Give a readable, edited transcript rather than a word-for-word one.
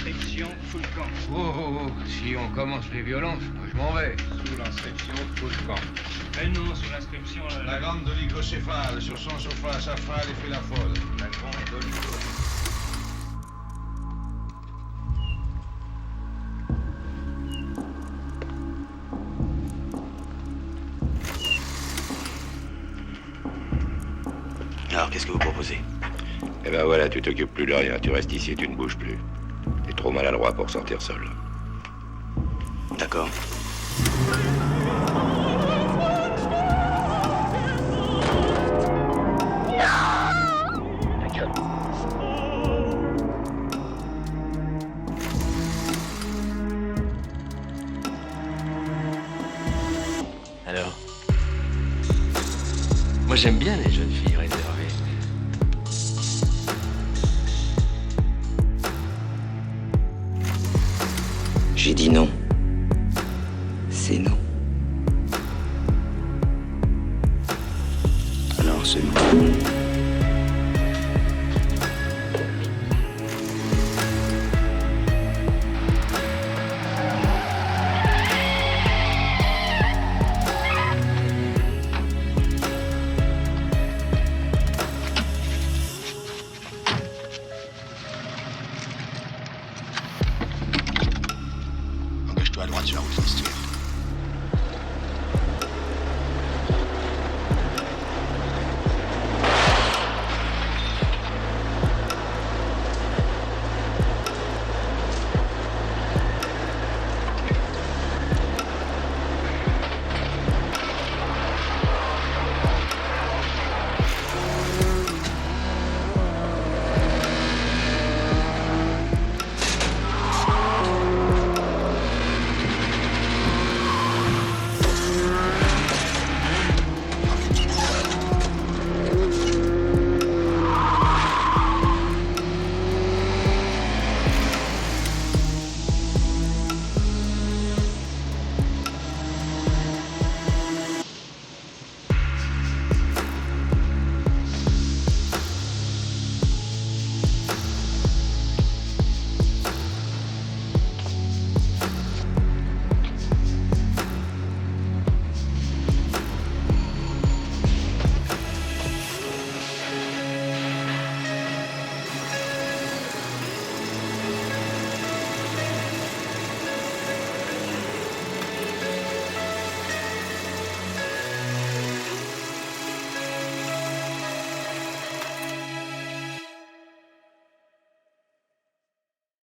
l'inscription full camp. Oh, si on commence les violences, moi je m'en vais. Sous l'inscription full camp. Mais non, sous l'inscription... La grande oligocéphale, sur son sofa, sa fale et fait la folle. La grande oligocéphale. Alors, qu'est-ce que vous proposez? Eh ben voilà, tu t'occupes plus de rien, tu restes ici et tu ne bouges plus. T'es trop maladroit pour sortir seul. D'accord. Alors? Moi j'aime bien les jeunes filles réservées. J'ai dit non.